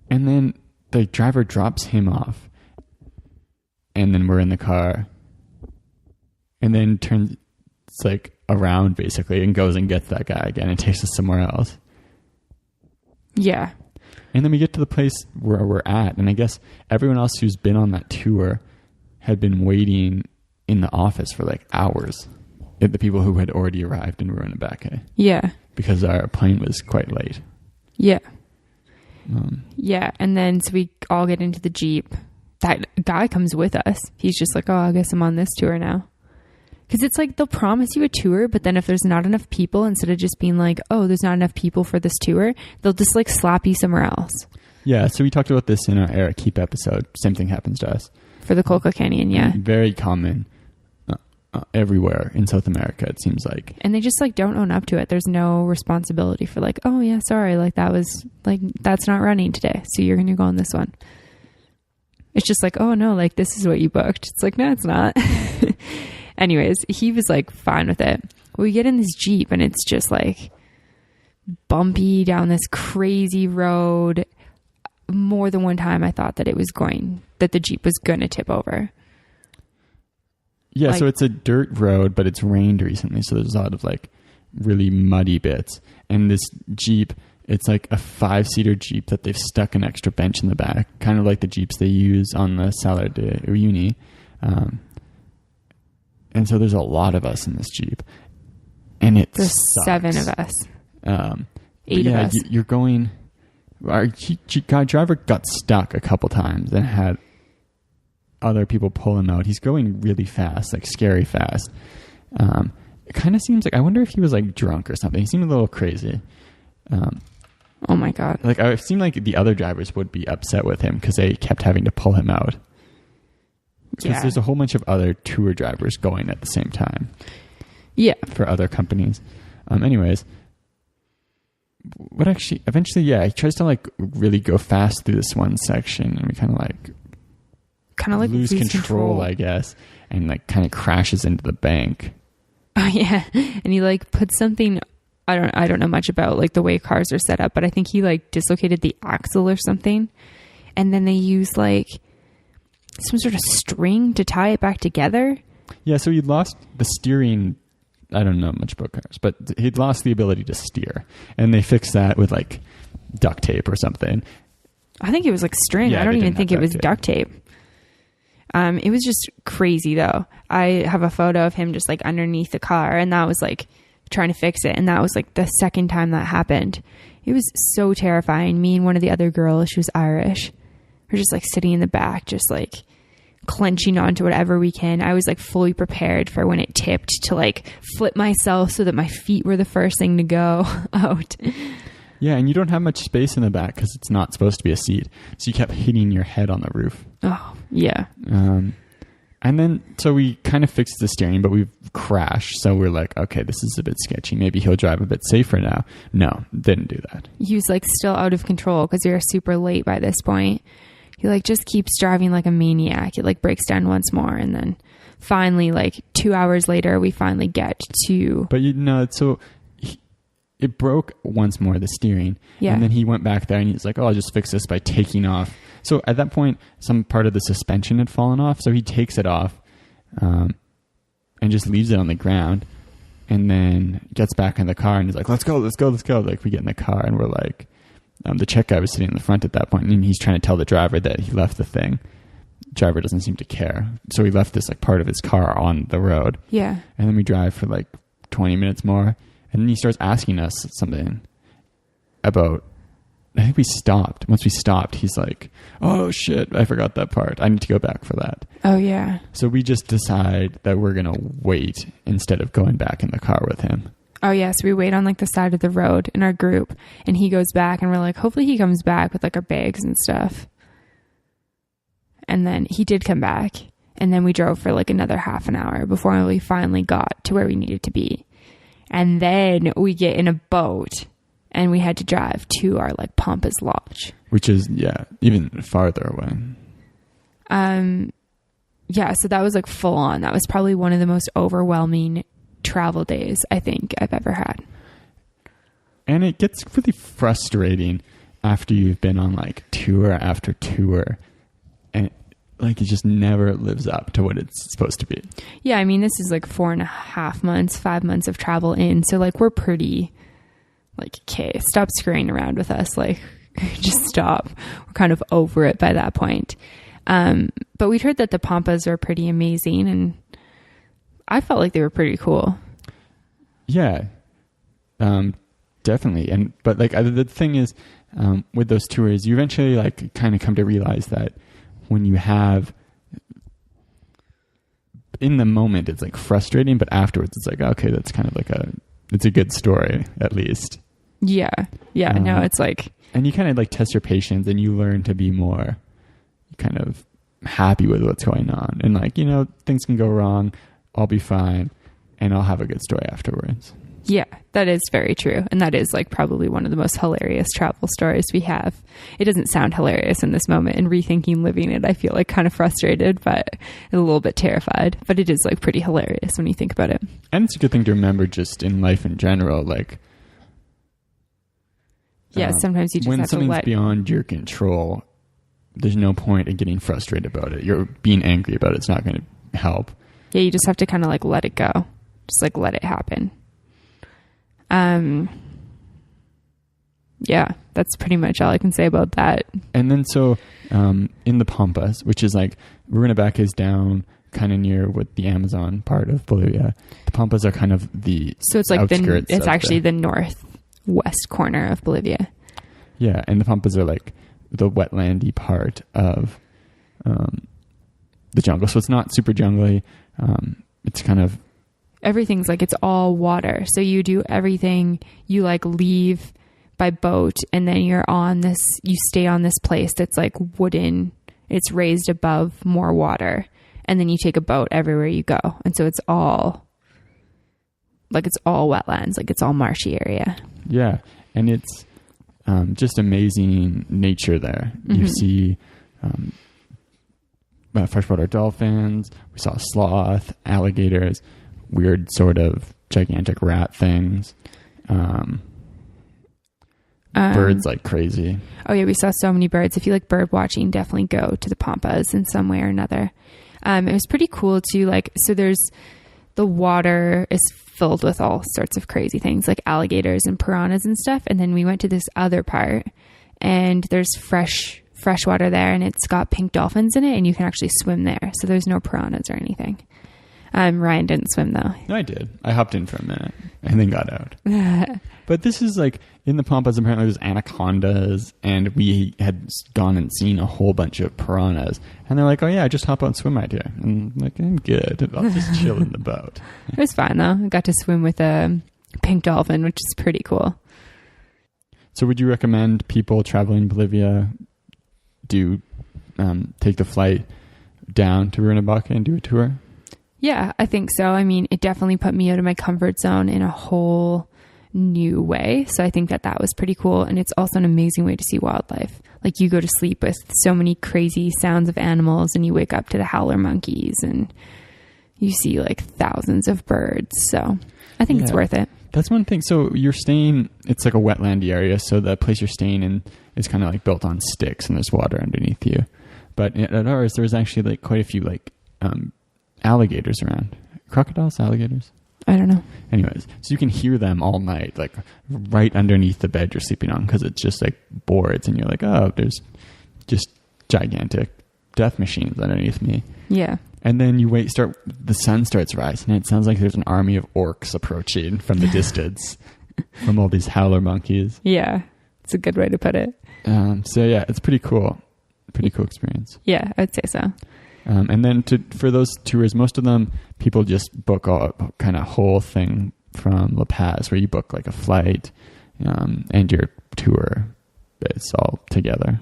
then the driver drops him off. And then we're in the car. And then turns like around basically and goes and gets that guy again and takes us somewhere else. Yeah. And then we get to the place where we're at. And I guess everyone else who's been on that tour had been waiting in the office for like hours. The people who had already arrived in Rurrenabaque. Yeah. Because our plane was quite late. Yeah. Yeah. And then so we all get into the Jeep. That guy comes with us. He's just like, oh, I guess I'm on this tour now. Because it's like they'll promise you a tour, but then if there's not enough people, instead of just being like, oh, there's not enough people for this tour, they'll just like slap you somewhere else. Yeah, so we talked about this in our Eric Keep episode. Same thing happens to us. For the Coca Canyon, yeah. Very common everywhere in South America, it seems like. And they just like don't own up to it. There's no responsibility for like, oh yeah, sorry, like that was like, that's not running today, so you're going to go on this one. It's just like, oh no, like this is what you booked. It's like, no, it's not. Anyways, he was like fine with it. We get in this Jeep and it's just like bumpy down this crazy road. More than one time I thought that the Jeep was going to tip over. Yeah, like, so it's a dirt road, but it's rained recently. So there's a lot of like really muddy bits. And this Jeep, it's like a 5-seater Jeep that they've stuck an extra bench in the back, kind of like the Jeeps they use on the Salar de Uyuni. And so there's a lot of us in this Jeep. And there's 7 of us. 8 of us. You're going... Our driver got stuck a couple times and had other people pull him out. He's going really fast, like scary fast. It kind of seems like... I wonder if he was like drunk or something. He seemed a little crazy. Oh my God. Like it seemed like the other drivers would be upset with him because they kept having to pull him out. Because there's a whole bunch of other tour drivers going at the same time. Yeah. For other companies. Anyways, eventually, he tries to like really go fast through this one section, and we kind of like lose control, I guess, and like kind of crashes into the bank. Oh yeah. And he like puts something, I don't know much about like the way cars are set up, but I think he like dislocated the axle or something. And then they use like some sort of string to tie it back together. Yeah, so he lost the steering. I don't know much about cars, but he'd lost the ability to steer. And they fixed that with like duct tape or something. I think it was like string. I don't even think it was duct tape. It was just crazy though. I have a photo of him just like underneath the car, and that was like trying to fix it. And that was like the second time that happened. It was so terrifying. Me and one of the other girls, she was Irish, we're just like sitting in the back, just like clenching onto whatever we can. I was like fully prepared for when it tipped to like flip myself so that my feet were the first thing to go out. Yeah, and you don't have much space in the back because it's not supposed to be a seat. So you kept hitting your head on the roof. Oh, yeah. And then, so we kind of fixed the steering, but we've crashed. So we're like, okay, this is a bit sketchy. Maybe he'll drive a bit safer now. No, didn't do that. He was like still out of control because we were super late by this point. He like just keeps driving like a maniac. It like breaks down once more, and then finally, like 2 hours later, we finally get to. But so it broke once more, the steering. Yeah. And then he went back there and he's like, "Oh, I'll just fix this by taking off." So at that point, some part of the suspension had fallen off, so he takes it off, and just leaves it on the ground, and then gets back in the car and he's like, "Let's go, let's go, let's go!" Like we get in the car and we're like. The Czech guy was sitting in the front at that point, and he's trying to tell the driver that he left the thing. Driver doesn't seem to care. So he left this like part of his car on the road. Yeah. And then we drive for like 20 minutes more, and then he starts asking us something about, I think we stopped. Once we stopped, he's like, "Oh shit, I forgot that part. I need to go back for that." Oh yeah. So we just decide that we're going to wait instead of going back in the car with him. Oh, yeah. So we wait on like the side of the road in our group, and he goes back, and we're like, hopefully he comes back with like our bags and stuff. And then he did come back, and then we drove for like another half an hour before we finally got to where we needed to be. And then we get in a boat, and we had to drive to our like Pampas lodge. Which is, even farther away. Yeah. So that was like full on. That was probably one of the most overwhelming travel days I think I've ever had. And it gets really frustrating after you've been on like tour after tour, and like it just never lives up to what it's supposed to be. Yeah, I mean, this is like 4.5 months, 5 months of travel in, so like we're pretty like, okay, stop screwing around with us, like just stop. We're kind of over it by that point. But we'd heard that the Pampas are pretty amazing, and I felt like they were pretty cool. Yeah, definitely. But like the thing is, with those tours, you eventually like kind of come to realize that when you have, in the moment, it's like frustrating, but afterwards it's like, okay, that's kind of like it's a good story at least. Yeah. Yeah. No, it's like, and you kind of like test your patience and you learn to be more kind of happy with what's going on. And like, things can go wrong. I'll be fine. And I'll have a good story afterwards. Yeah, that is very true. And that is like probably one of the most hilarious travel stories we have. It doesn't sound hilarious in this moment. And rethinking living it, I feel like kind of frustrated, but a little bit terrified. But it is like pretty hilarious when you think about it. And it's a good thing to remember just in life in general. Like, yeah, sometimes you just when have to something's beyond your control, there's no point in getting frustrated about it. You're being angry about it. It's not going to help. Yeah, you just have to kind of like let it go. Just like let it happen. Yeah, that's pretty much all I can say about that. And then so in the Pampas, which is like Rurrenabaque is down kind of near with the Amazon part of Bolivia. The Pampas are kind of the so it's like outskirts it's actually the northwest corner of Bolivia. Yeah, and the Pampas are like the wetlandy part of the jungle. So it's not super jungly. It's kind of everything's like it's all water. So you do everything. You like leave by boat, and then you stay on this place that's like wooden. It's raised above more water, and then you take a boat everywhere you go. And so it's all wetlands, like it's all marshy area. Yeah, and it's just amazing nature there. Mm-hmm. You see freshwater dolphins. We saw sloth, alligators, weird sort of gigantic rat things. Birds like crazy. Oh yeah, we saw so many birds. If you like bird watching, definitely go to the Pampas in some way or another. It was pretty cool too. Like, so the water is filled with all sorts of crazy things like alligators and piranhas and stuff. And then we went to this other part and there's fresh water there, and it's got pink dolphins in it, and you can actually swim there. So there's no piranhas or anything. Ryan didn't swim though. No, I did. I hopped in for a minute and then got out. But this is like in the Pampas, apparently there's anacondas, and we had gone and seen a whole bunch of piranhas. And they're like, oh yeah, just hop out and swim right here. And I'm like, I'm good. I'll just chill in the boat. It was fun though. I got to swim with a pink dolphin, which is pretty cool. So would you recommend people traveling Bolivia do take the flight down to Rurrenabaque and do a tour? Yeah, I think so. I mean, it definitely put me out of my comfort zone in a whole new way. So I think that was pretty cool. And it's also an amazing way to see wildlife. Like you go to sleep with so many crazy sounds of animals, and you wake up to the howler monkeys, and you see like thousands of birds. So I think it's worth it. That's one thing. So you're staying, it's like a wetlandy area. So the place you're staying in is kind of like built on sticks, and there's water underneath you. But at ours, there's actually like quite a few like alligators around. Crocodiles, alligators? I don't know. Anyways, so you can hear them all night, like right underneath the bed you're sleeping on, because it's just like boards, and you're like, oh, there's just gigantic death machines underneath me. Yeah. And then you the sun starts rising, and it sounds like there's an army of orcs approaching from the distance from all these howler monkeys. Yeah. It's a good way to put it. So yeah, it's pretty cool. Pretty cool experience. Yeah, I'd say so. And then for those tours, most of them, people just book a kind of whole thing from La Paz, where you book like a flight and your tour. It's all together.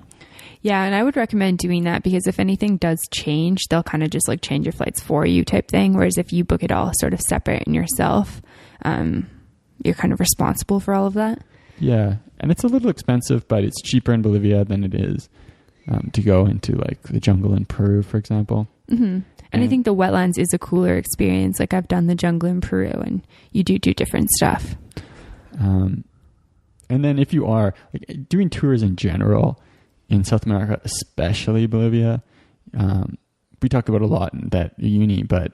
Yeah, and I would recommend doing that, because if anything does change, they'll kind of just like change your flights for you type thing. Whereas if you book it all sort of separate and yourself, you're kind of responsible for all of that. Yeah, and it's a little expensive, but it's cheaper in Bolivia than it is to go into like the jungle in Peru, for example. Mm-hmm. And I think the wetlands is a cooler experience. Like I've done the jungle in Peru, and you do different stuff. And then if you are like doing tours in general in South America, especially Bolivia, we talked about a lot in that uni, but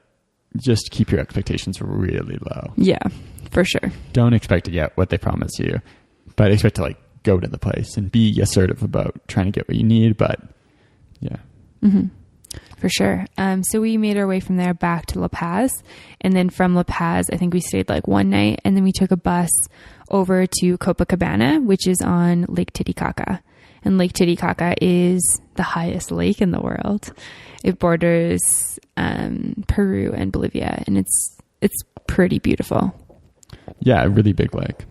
just keep your expectations really low. Yeah, for sure. Don't expect to get what they promise you, but expect to like go to the place and be assertive about trying to get what you need. But yeah. Mm-hmm. For sure. So we made our way from there back to La Paz, and then from La Paz, I think we stayed like one night, and then we took a bus over to Copacabana, which is on Lake Titicaca. And Lake Titicaca is the highest lake in the world. It borders Peru and Bolivia, and it's pretty beautiful. Yeah, a really big lake.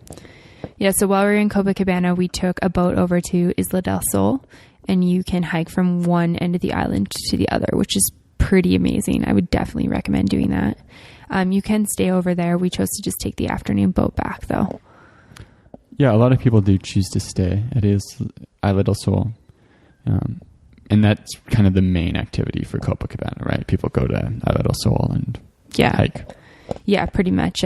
Yeah, so while we were in Copacabana, we took a boat over to Isla del Sol, and you can hike from one end of the island to the other, which is pretty amazing. I would definitely recommend doing that. You can stay over there. We chose to just take the afternoon boat back, though. Yeah, a lot of people do choose to stay at Isla del Sol. And that's kind of the main activity for Copacabana, right? People go to Isla del Sol and hike. Yeah, pretty much.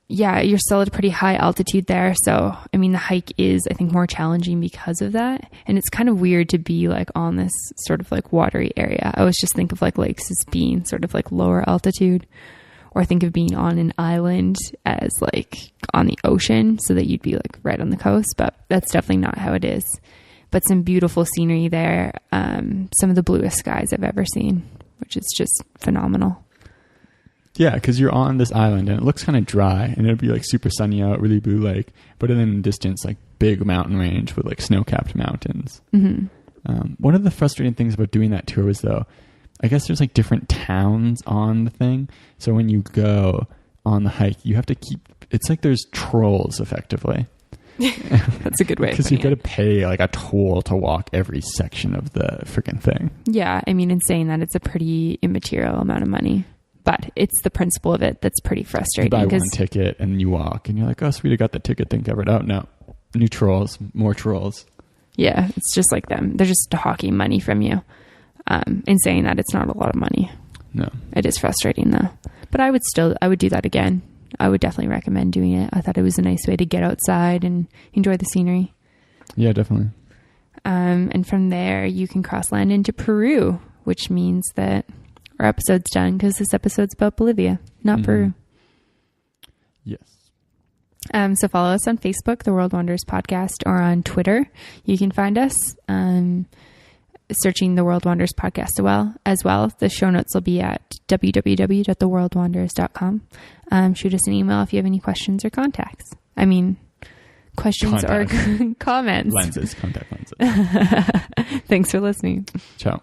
You're still at a pretty high altitude there. So, I mean, the hike is, I think, more challenging because of that. And it's kind of weird to be like on this sort of like watery area. I always just think of like lakes as being sort of like lower altitude, or think of being on an island as like on the ocean so that you'd be like right on the coast. But that's definitely not how it is. But some beautiful scenery there. Some of the bluest skies I've ever seen, which is just phenomenal. Yeah, because you're on this island and it looks kind of dry and it'll be like super sunny out, really blue lake, but then in the distance, like big mountain range with like snow-capped mountains. Mm-hmm. One of the frustrating things about doing that tour was, though, I guess there's like different towns on the thing. So when you go on the hike, you have to it's like there's trolls effectively. That's a good way. Because you've got to pay like a toll to walk every section of the freaking thing. Yeah, I mean, in saying that, it's a pretty immaterial amount of money. But it's the principle of it that's pretty frustrating. You buy one ticket and you walk and you're like, oh, sweet, I got the ticket thing covered. Oh, no. New trolls, more trolls. Yeah, it's just like them. They're just hawking money from you. In saying that, it's not a lot of money. No. It is frustrating, though. But I would do that again. I would definitely recommend doing it. I thought it was a nice way to get outside and enjoy the scenery. Yeah, definitely. And from there, you can cross land into Peru, which means that our episode's done because this episode's about Bolivia, not Peru. Yes. So follow us on Facebook, The World Wanderers Podcast, or on Twitter. You can find us searching The World Wanderers Podcast as well. The show notes will be at www.theworldwanderers.com. Shoot us an email if you have any questions or contacts. I mean, questions or comments. Lenses, contact lenses. Thanks for listening. Ciao.